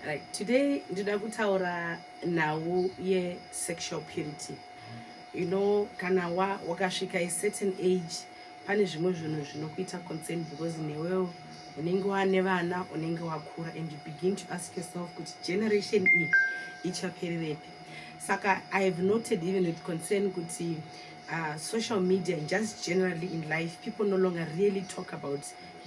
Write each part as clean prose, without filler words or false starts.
Right, today ndinoda kutaura nhau sexual purity. You know, kana wakasvika a certain age, pane zvimwe zvinhu zvinokuita concern because newewo unenge wane vana, unenge wakura, and you begin to ask yourself kuti generation iyi ichaperirepi. Saka I have noted even with concern kuti social media and just generally in life, people no longer really talk about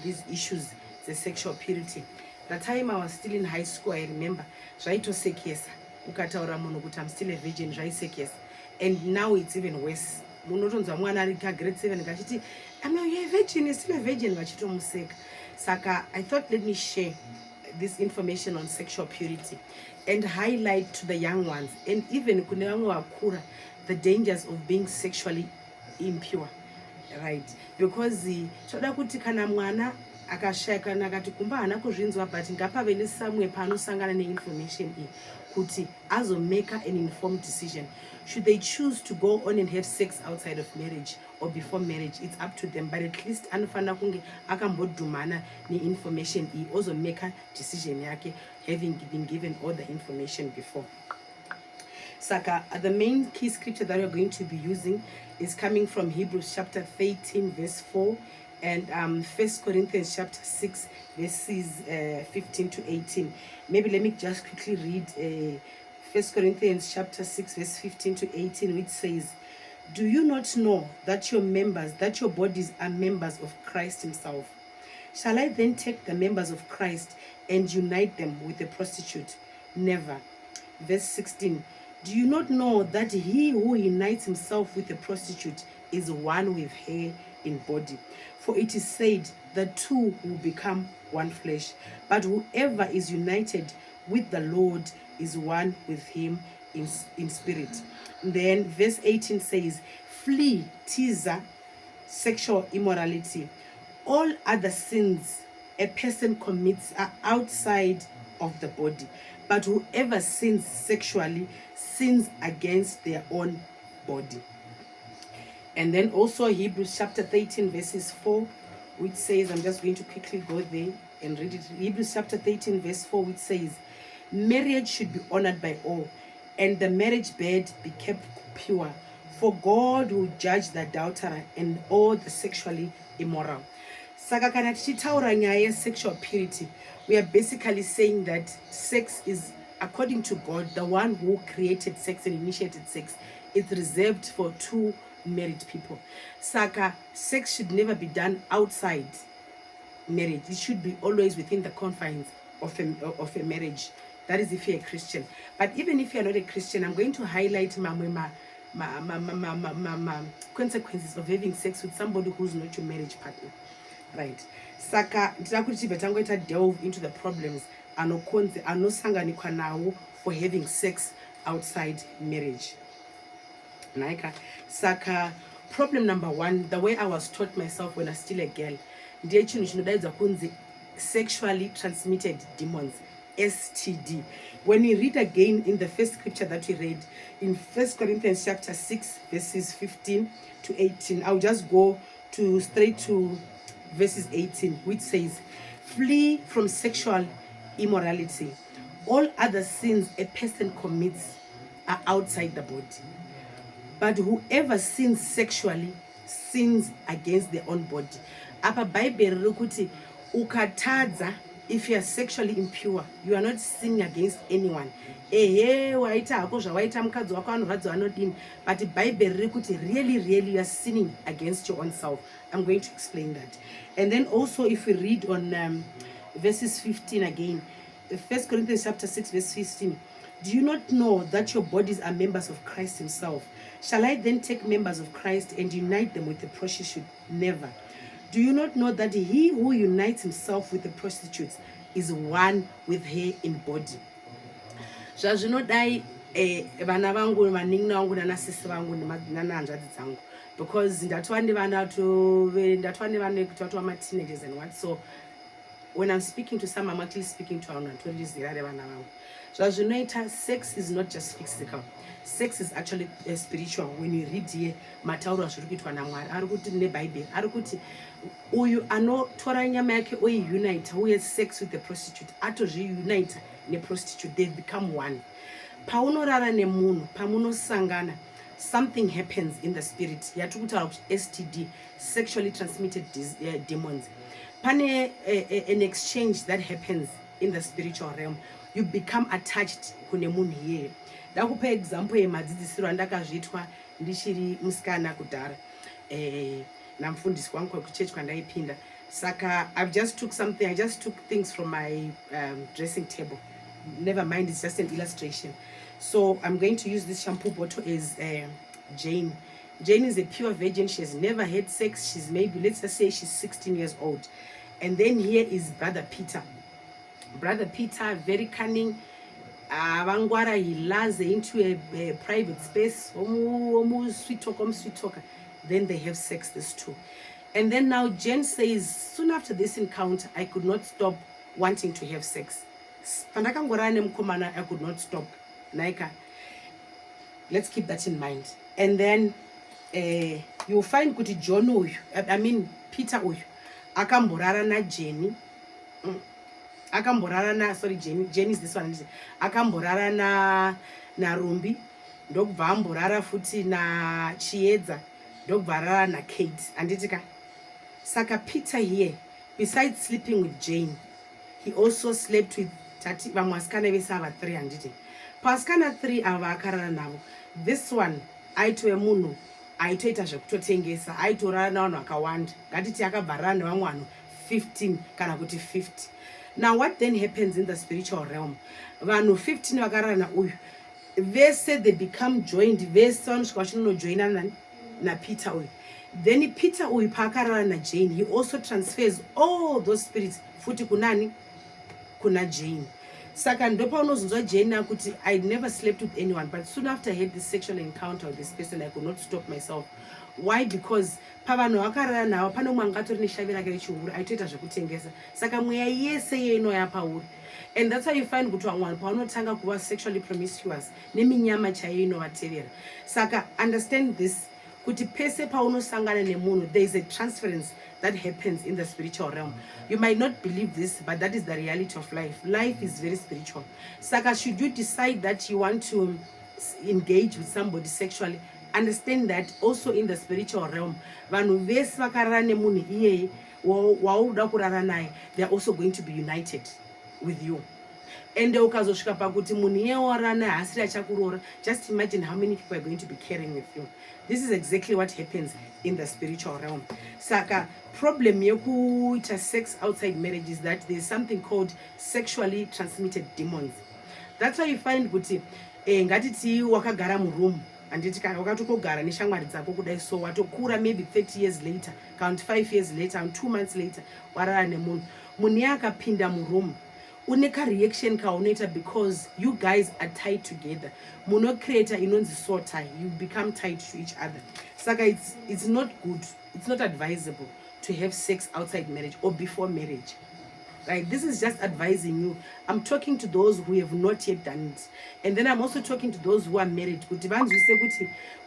these issues, the sexual purity. The time I was still in high school, I remember zvaitosekesa ukataura munhu kuti I'm still a virgin, zvaisekesa. And now it's even worse. Munotonzwa mwana ari grade 7 kachiti you're a virgin, you're still a virgin, vachitomuseka. Saka I thought let me share this information on sexual purity and highlight to the young ones and even kune vamwe vakura the dangers of being sexually impure, right? Because toda kuti kana mwana akashaya nakati kumba hana kuzvinzwa but ngapave nesamwe paanosangana neinformation iyi kuti azomeka an informed decision. Should they choose to go on and have sex outside of marriage or before marriage, it's up to them, but at least anofana kunge akambodhumana neinformation iyi ozomeka decision yake having been given all the information before. Saka, the main key scripture that we're going to be using is coming from Hebrews chapter 13 verse 4 and 1 Corinthians chapter 6 verses 15 to 18. Maybe let me just quickly read 1 Corinthians chapter 6 verse 15 to 18, which says, "Do you not know that your bodies are members of Christ himself? Shall I then take the members of Christ and unite them with a prostitute? Never." Verse 16, "Do you not know that he who unites himself with a prostitute is one with her in body? For it is said, the two will become one flesh. But whoever is united with the Lord is one with him in spirit." Then verse 18 says, "Flee, teaser, sexual immorality. All other sins a person commits are outside of the body, but whoever sins sexually sins against their own body." And then also Hebrews chapter 13 verses 4, which says, I'm just going to quickly go there and read it. Hebrews chapter 13 verse 4, which says, "Marriage should be honored by all, and the marriage bed be kept pure, for God will judge the adulterer and all the sexually immoral." Saka kana tichitaura nyaya sexual purity, we are basically saying that sex is, according to God, the one who created sex and initiated sex, is reserved for two married people. Saka, sex should never be done outside marriage. It should be always within the confines of a marriage. That is if you're a Christian. But even if you're not a Christian, I'm going to highlight my consequences of having sex with somebody who's not your marriage partner. Right. Saka, ndirakuti delve into the problems anosanganikwa nawo for having sex outside marriage. Naika. Saka, problem number one, the way I was taught myself when I was still a girl, ndiye chinhu chinodaidzwa kunzi sexually transmitted demons, STD. When we read again in the first scripture that we read, in 1 Corinthians chapter 6, verses 15 to 18, I'll just go straight to verses 18, which says, "Flee from sexual immorality. All other sins a person commits are outside the body. But whoever sins sexually sins against their own body." Apa Bible rikuti ukatadza, if you are sexually impure, you are not sinning against anyone. Waita hako zvawaita mukadzi wako anorwadza anodini, but Bible rikuti really you are sinning against your own self. I'm going to explain that. And then also if we read on verses 15 again, 1 Corinthians chapter 6 verse 15, "Do you not know that your bodies are members of Christ himself? Shall I then take members of Christ and unite them with a prostitute? Never. Do you not know that he who unites himself with a prostitute is one with her in body?" Zvazvinodai vana vangu vanin'ina vangu nanasisi vangu nanahanzvadzi dzangu, because ndatova nevana kuti vatova ma-teenagers and what, so when I'm speaking to some, I'm actually speaking to our so sex is not just physical. Sex is actually spiritual. When you read here, matauro zviri namwari ari kuti nebhaibheri ari kuti uyu anotora nyama yake oiunita uye sex with the prostitute atozviunita neprostitute, they become one. Paunorara nemunhu, pamunosangana, something happens in the spirit. Yatiri kutaura kuti STD, sexually transmitted demons. Pane an exchange that happens in the spiritual realm. You become attached kune munhu iyeye. Ndakupa example yemadzidzisiro andakazviitwa ndichiri musikana kudhara. Namufundisi wangu kwekuchechi kwandaipinda. Saka I just took things from my dressing table. Never mind, it's just an illustration. So I'm going to use this shampoo bottle as Jane. Jane is a pure virgin. She has never had sex. She's maybe, let's just say she's 16 years old. And then here is Brother Peter. Brother Peter, very cunning. Wangwara, he lands into a private space. Sweet talker. Then they have sex, these two. And then now Jen says, soon after this encounter, I could not stop wanting to have sex. I could not stop. Naika. Let's keep that in mind. And then you'll find kuti John Peter uyu akamborara na Jenny. Jenny is this one. Akamborara na Rumbi. Ndokubva amborara futi na Chiedza. Ndokubva arara na Kate. Anditika. Saka Peter here, besides sleeping with Jane, he also slept with Tati Vamwaskana Vesava 3 anditi. Paskana 3 ava akarara navo. This one, aitwe munhu, aitoita zvekutotengesa, aitorara navanhu vakawanda. Ngatiti akabvarana nevamwe vanhu 15 kana kuti 50. Now what then happens in the spiritual realm? Vanhu 15 vakarara nauyu. Vese they become joined. Vese vanosvika vachinojoina na Peter uyu. Then Peter uyu paakarara na Jane, he also transfers all those spirits futi kunani? Kuna Jane. Saka ndopa unozonzwa Jane akuti I never slept with anyone, but soon after I had this sexual encounter with this person, I could not stop myself. Why? Because pavano vakarara navo pane umwe angatori neshavi rake rechihuru aitoita zvekutengesa. Saka mweya yese inoya pauri. And that's how you find kuti vamwe vanhu pavanotanga kuva sexually promiscuous neminyama chaiyo inovatevera. Saka understand this, kuti pese paunosangana nemunhu, there is a transference that happens in the spiritual realm. You might not believe this, but that is the reality of life. Life is very spiritual. Saka, should you decide that you want to engage with somebody sexually, understand that also in the spiritual realm, vanhu vese vakarara nemunhu iyeye wauda kurara naye, they are also going to be united with you. And ukazosvika pakuti munhu iye warara naye hasiri achakuroora, just imagine how many people are going to be carrying with you. This is exactly what happens in the spiritual realm. Saka, problem yekuita sex outside marriage is that there's something called sexually transmitted demons. That's why you find kuti ngatiti wakagara muroom anditika wakatokogara neshamwari dzako kudai, so watokura maybe 30 years later, count 5 years later and 2 months later warara nemunhu. Munhu iye akapinda muroom, uneka reaction kaunoita because you guys are tied together. Muno creator inonzi soul tie, you become tied to each other. Saka, it's not good, it's not advisable to have sex outside marriage or before marriage. Right? This is just advising you. I'm talking to those who have not yet done it. And then I'm also talking to those who are married.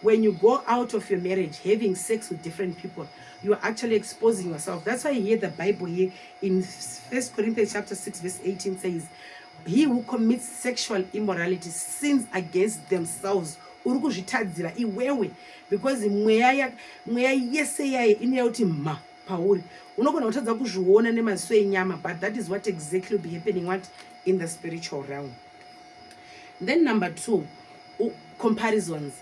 When you go out of your marriage, having sex with different people, you are actually exposing yourself. That's why you hear the Bible here in 1 Corinthians chapter 6 verse 18 says, he who commits sexual immorality sins against themselves. Because mweya yese yaye ineyauti ma pauri. Unogona kutadza kuzviona nemaziso enyama, but that is what exactly will be happening in the spiritual realm. Then number 2, comparisons.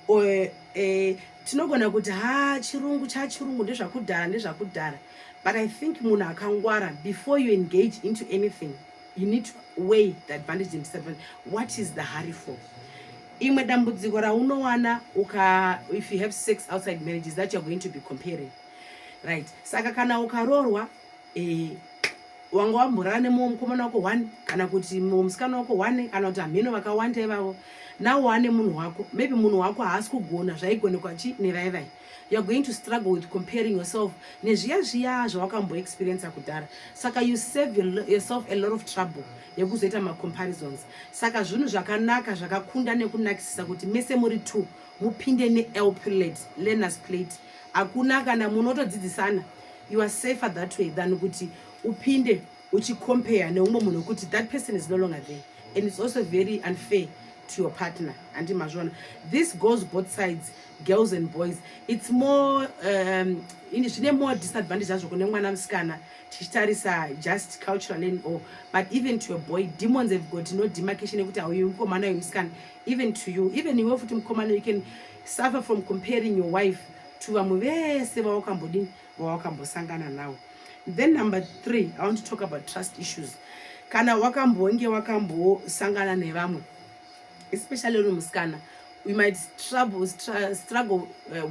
Tinogona kuti chirungu ndezvakudhara. But I think munhu akangwara, before you engage into anything, you need to weigh the advantage and disadvantage. What is the hurry for? Imwe dambudziko raunowana if you have sex outside marriage is that you're going to be comparing. Right? Saka kana ukarorwa wanga wamborana nemukomana wako 1 kana kuti musikana wako 1 kana kuti amheno vakawanda ivavo, nawo wane munhu wako, maybe munhu wako haasi kugona zvaigonekwa nevayivai, you're going to struggle with comparing yourself nezviya zviya zvawakamboexperiensa kudhara. Saka you save yourself a lot of trouble yekuzoita comparisons. Saka zvinhu zvakanaka zvakakunda nekunakisisa kuti mese muri 2 mupinde neL plate, learners plate. Hakuna kana munotodzidzisana, you are safer that way than kuti upinde uchicompare neumwe munhu kuti that person is no longer there, and it's also very unfair to your partner. And this goes both sides, girls and boys. It's more more disadvantage as kune mwana musikana tichitarisa just culturally, or but even to a boy, demons have got no demarcation ekuti auyu mukomana uyu musikana. Even to you, even iwe futi mukomana, you can suffer from comparing your wife to vamwe vese vawakambosangana nawo. Then number 3, I want to talk about trust issues. Kana wakambosangana nevamwe, especially uri musikana, we might struggle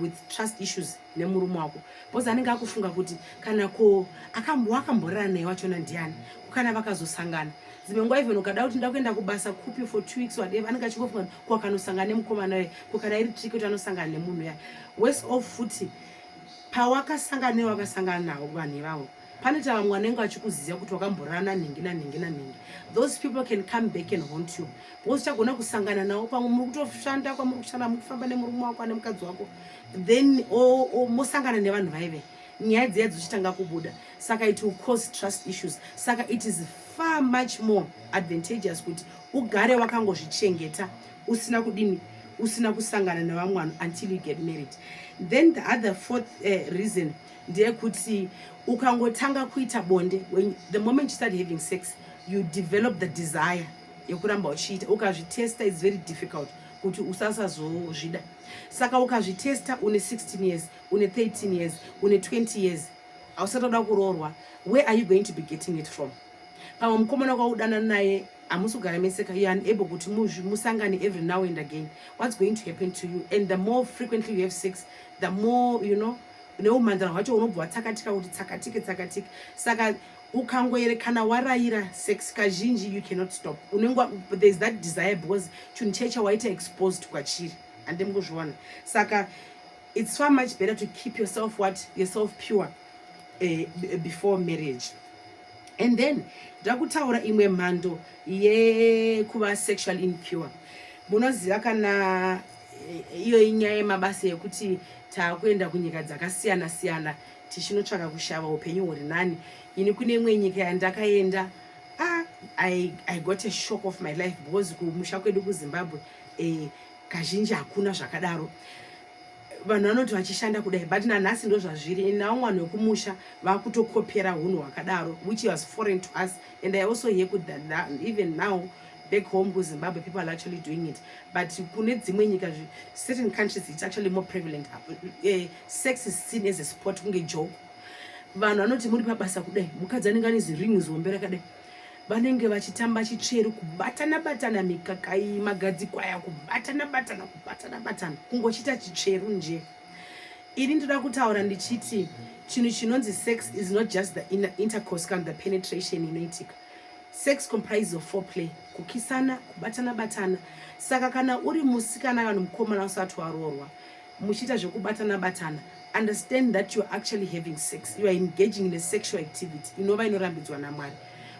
with trust issues nemurume wako, because anenge akufunga kuti kana ko wakamborana naye wachona ndiani, kana vakazosangana zimwe nguva even ukada kuti ndakuenda kubasa kupi for 2 weeks whatever, anenge achikofunga ko kanosangana nemukomana waye, ko kana iri trick kuti anosangana nemunhu yaye. Worse off futi pawakasangana newakasangana nawo vanhu ivavo, pane vamwe vanenge vachikuziva kuti wakamborana nhingi nanhingi nanhingi. Those people can come back and haunt you, because chagona kusangana nawo pamwe muri kutoshanda kwamuri kushanda, muri kufamba nemurume wako nemukadzi wako, then mosangana nevanhu vaive, nyaya dziya dzichitanga kubuda. Saka it will cause trust issues. Saka it is far much more advantageous kuti ugare wakangozvichengeta usina kudini, usina kusangana nevamwe vanhu until you get married. Then the other 4th reason ndeyekuti ukangotanga kuita bonde, when the moment you start having sex, you develop the desire yekuramba uchiita. Ukazvitesta, it's very difficult kuti usasazozvida. Saka ukazvitesta une 16 years, une 13 years, une 20 years, ausatoda kuroorwa, where are you going to be getting it from? Pamwe mukomana kwaudana naye amusugara meseka, you are unable kuti musangane every now and again. What's going to happen to you? And the more frequently you have sex, the more, neumhandara hwacho unobva tsakatika kuti tsakatike. Saka ukangoerekana warayira sex kazhinji, you cannot stop. There's that desire, because chinhu checha waita exposed kwachiri, and muzviona. Saka it's far much better to keep yourself pure before marriage. And then ndakutaura imwe mhando yekuva sexually impure. Munoziva kana iyo inyaya yemabasa yekuti takuenda kunyika dzakasiyana siyana tichinotsvaka kushava upenyu huri nani. Ini kune imwe nyika yandakaenda, I got a shock of my life, because kumusha kwedu kuZimbabwe kazhinji hakuna zvakadaro. Vanhu vanoti vachishanda kudai, but nanhasi ndo zvazviri. Nawo mwana wekumusha vakutokopera hunhu hwakadaro, which was foreign to us. And I also hear that even now back home kuZimbabwe, people are actually doing it. But kune dzimwe nyika, certain countries, it's actually more prevalent. Sex is seen as a sport, kunge joke. Vanhu vanoti muri pabasa kudai, mukadzi anenge ane ziringi zombe rakadai, vanenge vachitamba chitsveru, kubatana mikakai, magadzikwaya, kubatana, kungochita chitsveru nje. Ini ndoda kutaura ndichiti chinhu chinonzi sex is not just the intercourse kind, the penetration inoitika. Sex comprises of foreplay, kukisana, kubatana. Saka kana uri musikana kana mukomana usati waroorwa, muchita zvekubatana, understand that you are actually having sex. You are engaging in a sexual activity inova inorambidzwa naMwari.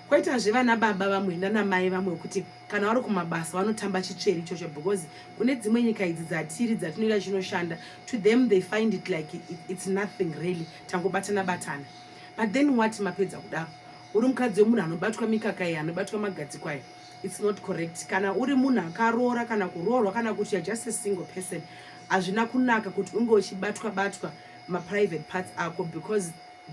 Kwaitazve vana baba vamwe nanamai vamwe kuti kana vari kumabasa vanotamba chitsveri ichocho, because kune dzimwe nyika idzi dzatiri dzatinoita chinoshanda, to them they find it like it's nothing really, tangobatana. But then what mapedza kudaro, uri mukadzi wemunhu anobatwa mikaka iyi, anobatwa magadzikwayi, it's not correct. Kana uri munhu akaroora kana kuroorwa, kana kuti you're just a single person, hazvina kunaka kuti unge uchibatwa ma-private parts ako, because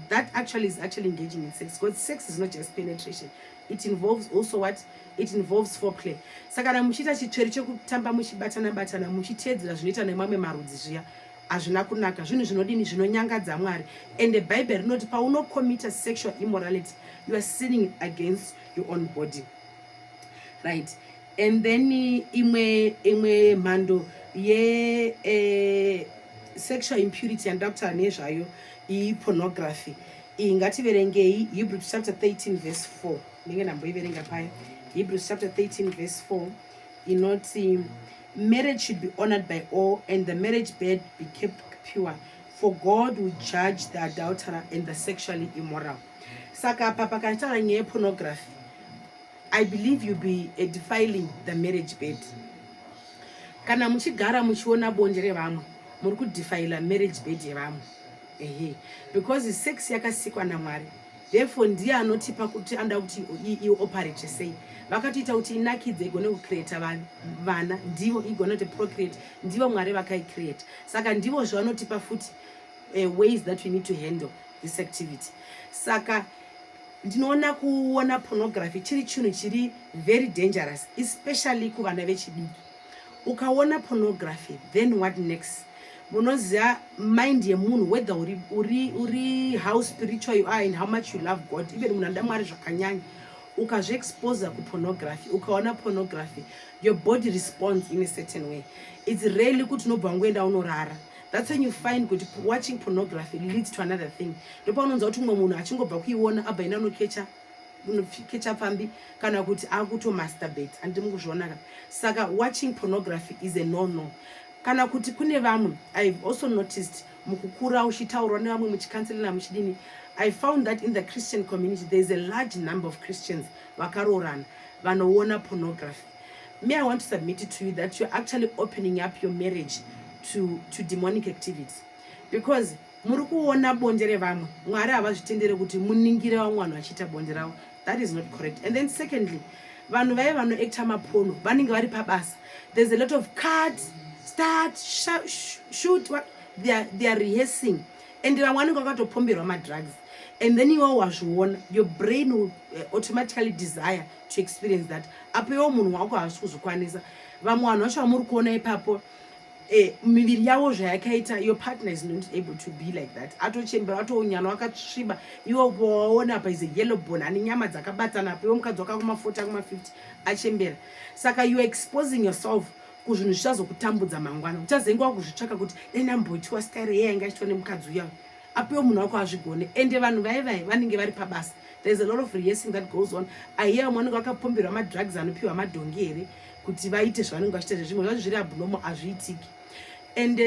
that actually is engaging in sex. Because sex is not just penetration, it involves also what? It involves foreplay. Saka kana muchiita chitsveri chekutamba muchibatana muchiteedzera zvinoita nemamwe marudzi zviya, hazvina kunaka. Zvinhu zvinodini, zvinonyangadza Mwari. And the Bible rinoti paunocommit sexual immorality, you are sinning against your own body, right? And then imwe mhando ye sexual impurity yandakutaura nezvayo pornography. Ngativerengei Hebrews chapter 13 verse 4. Ndinge ndamboiverenga paya. Hebrews chapter 13 verse 4 inoti, marriage should be honored by all, and the marriage bed be kept pure, for God will judge the adulterer and the sexually immoral. Saka papa kachara nye pornography, I believe you'll be defiling the marriage bed. Kana muchigara muchiona bonde revamwe muri kudefaila marriage bed yevamwe. Because the sex yakasikwa naMwari, therefore ndiye anotipa kuti anda kuti ioperate sei. Vakatiita kuti inakidze igone kucreate vana, ndivo igone to procreate, ndivo Mwari vakaicreate. Saka ndivo zvavanotipa futi ways that we need to handle this activity. Saka ndinoona kuona pornography chiri chinhu chiri very dangerous, especially kuvana vechidiki. Ukaona pornography, then what next? Munoziva mind yemunhu, whether uri how spiritual you are and how much you love God, even munhu anda Mwari zvakanyanya, ukazviexpose kupornography, ukaona pornography, your body responds in a certain way. It's rarely kuti unobva wangoenda unorara. That's when you find kuti watching pornography leads to another thing. Ndipo unonzwa kuti mumwe munhu achingobva kuiona abva ina unokecha pambi kana kuti akuto masturbate andi mukuzviona. Saka watching pornography is a no. Kana kuti kune vamwe, I've also noticed mukukura uchitaurwa nevamwe muchikanselina muchidini, I found that in the Christian community there's a large number of Christians vakarorana vanoona pornography. Me, I want to submit it to you that you're actually opening up your marriage to demonic activities, because muri kuona bonde revamwe, Mwari havazvitendere kuti muningire vamwe vanhu vachiita bonde ravo. That is not correct. And then secondly, vanhu vaya vanoacta maporno vanenge vari pabasa. There's a lot of cut, start, shoot, what they are rehearsing, and vamwe vanenge vakatopomberwa madrugs. And then you wazviona, your brain will automatically desire to experience that. Apo iwo munhu wako haasi kuzvikwanisa. Vamwe vanhu vacho vamuri kuona ipapo, miviri yavo zvayakaita, your partner is not able to be like that. Atochembera, atounyana wakasviba, iwo waona apa is a yellow bone, ane nyama dzakabatana, apo iwo mukadzi wakakuma-40 kuma-50 achembera. Saka you are exposing yourself kuzvinhu zvichazokutambudza mangwana. Uchazenga wakuzvitsvaka kuti ndamboitiwa style yanga ichitwa nemukadzi uya. Apo munhu wako azvigone. Ende vanhu vaivai vanenge vari pabasa. There's a lot of rehearsing that goes on. Aiya mwana wakapomberwa madrugs anopiwa madhongi here kuti vaite zvavanenge vachiita zvimwe zvacho zviri abnormal azviitiki. And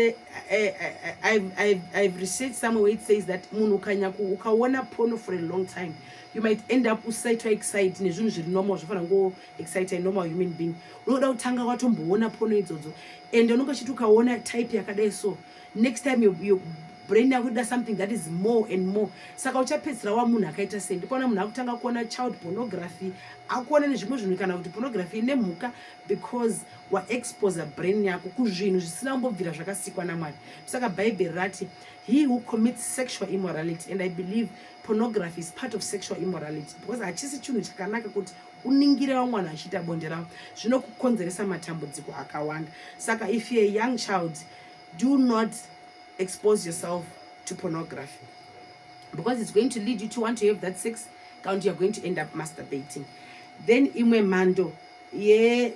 I've researched somewhere where it says that munhu ukaona porno for a long time, you might end up excited nezvinhu zviri normal zvofana ngo excite a normal human being. Unoda kutanga watomboona porno idzodzo, and unenge uchiti ukaona type yakadai so, next time your brain yako does something that is more and more. Saka uchapedzera wa munhu akaita sei. Ndipona munhu akutanga kuona child pornography, akuona nezvimwe zvinhu kana kuti pornography nemhuka, because wa expose brain yako kuzvinhu zvisina kumbobvira zvakasikwa naMwari. Saka Bible rati, he who commits sexual immorality, and I believe pornography is part of sexual immorality, because hachisi chinhu chakanaka kuti uningire vamwe vanhu vachiita bonde ravo, zvinokukonzeresa matambudziko akawanda. Saka if you're a young child, do not expose yourself to pornography, because it's going to lead you to want to have that sex count. You're going to end up masturbating. Then imwe mhando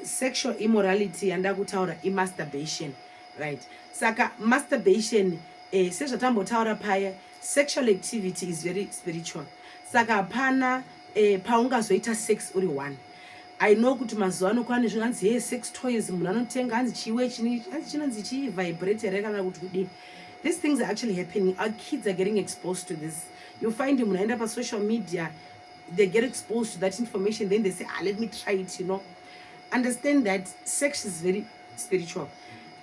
sexual immorality yanda kutaura masturbation, right? Saka masturbation sezvatambotaura paya, sexual activity is very spiritual. Saka hapana paungazoita sex uri one. I know kuti mazuva ano kwane zvinonzi sex toys, munhu anotenga hanzi chiwe chinonzi chi-vibrator kana kuti kudii. These things are actually happening. Our kids are getting exposed to this. You find them when they end up on social media, they get exposed to that information, then they say, let me try it, Understand that sex is very spiritual.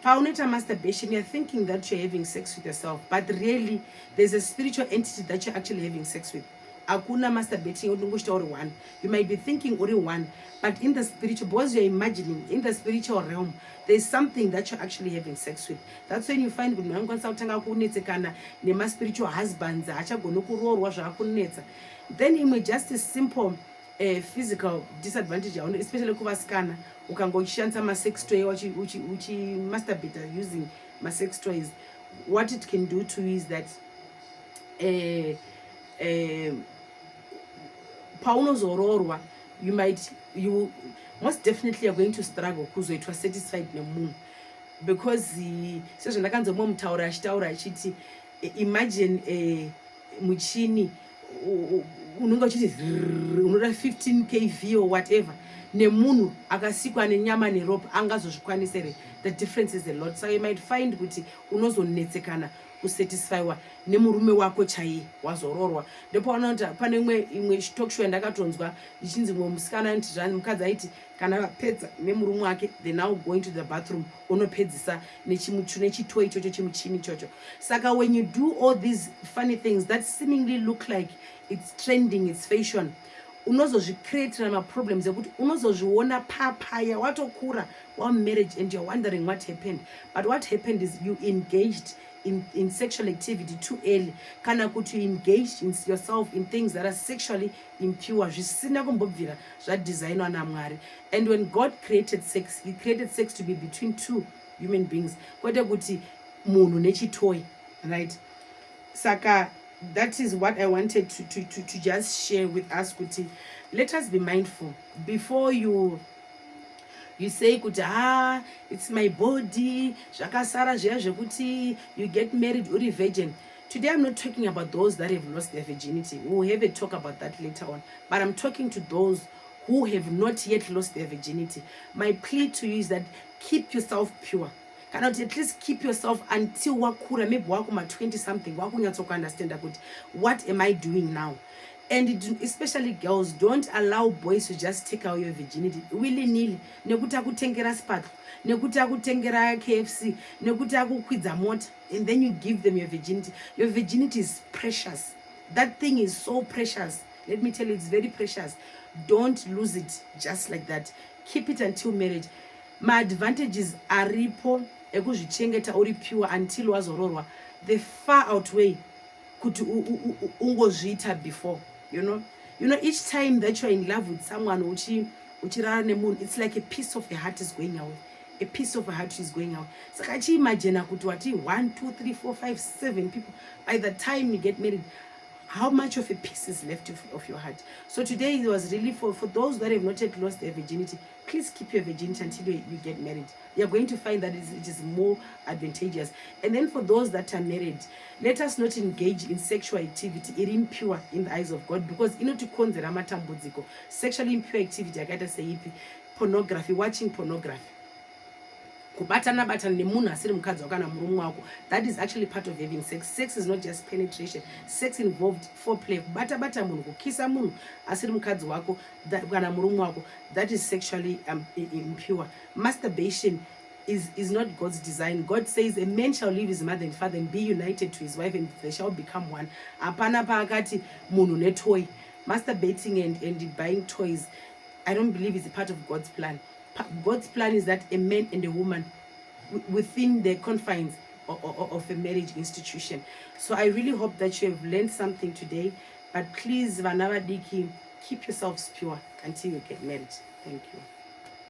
Pauneta masturbation, you're thinking that you're having sex with yourself, but really, there's a spiritual entity that you're actually having sex with. Akuna masturbating uri one. You might be thinking uri one, but in the spiritual, because you're imagining, in the spiritual realm, there's something that you're actually having sex with. That's when you find nema spiritual husbands, then it may just a simple physical disadvantage, especially kuvasikana, ukangoshandisa ma-sex toy, uchi masturbate using ma-sex toys. What it can do to you is that paunozororwa, you most definitely are going to struggle kuzoitwa satisfied nemunhu, because sezvandakanzomwe mutaura achitaura achiti imagine muchini unenge uchiti unoda 15 kV or whatever, nemunhu akasikwa nenyama neropa angazozvikwanisa here. The difference is a lot. So you might find kuti unozonetsekana kusatisfywa nemurume wako chaiye wazororwa. Ndipo unoona pane imwe talk show ndakatonzwa ichinzi mumwe musikana anti zvani mukadzi aiti kana vapedza nemurume wake they now going to the bathroom unopedzisa nechitoy ichocho chimuchini ichocho. Saka when you do all these funny things that seemingly look like it's trending, it's fashion, unozozvicreatira maproblems ekuti unozozviona papaya watokura marriage and you're wondering what happened. But what happened is you engaged in sexual activity too early, kana kuti you engaged in yourself in things that are sexually impure, zvisina kumbobvira zvadesignwa naMwari. And when God created sex, he created sex to be between two human beings, kwete kuti munhu nechitoy, right? Saka that is what I wanted to just share with us, kuti let us be mindful before you say kuti it's my body zvakasara zviya zvekuti you get married uri virgin. Today I'm not talking about those that have lost their virginity. We'll have a talk about that later on. But I'm talking to those who have not yet lost their virginity. My plea to you is that keep yourself pure. Cannot at least keep yourself until wakura, maybe wakuma 20 something, wakunyatsoka understand that what am I doing now? And especially girls, don't allow boys to just take away your virginity willy-nilly. Nekuti akutengera spark, nekuti akutengera KFC, nekuti akukwidza mota, and then you give them your virginity. Your virginity is precious. That thing is so precious. Let me tell you, it's very precious. Don't lose it just like that. Keep it until marriage. My advantages aripo ekuzvichengeta uri pure until wazororwa. They far outweigh kuti ungozviita before. You know, each time that you're in love with someone, uchirara nemunhu, it's like a piece of your heart is going away. A piece of your heart is going out. So I imagine kuti wati 1, 2, 3, 4, 5, 7 people. By the time you get married, how much of a piece is left of your heart? So today it was really for those that have not yet lost their virginity. Please keep your virginity until you get married. You're going to find that it is more advantageous. And then for those that are married, let us not engage in sexual activity. It is impure in the eyes of God, because inotikonzera matambudziko. Sexually impure activity, yakaita seipi, pornography, watching pornography. Kubatana nemunhu asiri mukadzi wako kana murume wako. That is actually part of having sex. Sex is not just penetration. Sex involved foreplay. Kubata munhu, kukisa munhu asiri mukadzi wako kana murume wako. That is sexually impure. Masturbation is not God's design. God says a man shall leave his mother and father and be united to his wife, and they shall become one. Apana paakati munhu netoy. Masturbating and buying toys, I don't believe it's a part of God's plan. God's plan is that a man and a woman within the confines of a marriage institution. So I really hope that you have learned something today. But please, Vanavadiki, keep yourselves pure until you get married. Thank you.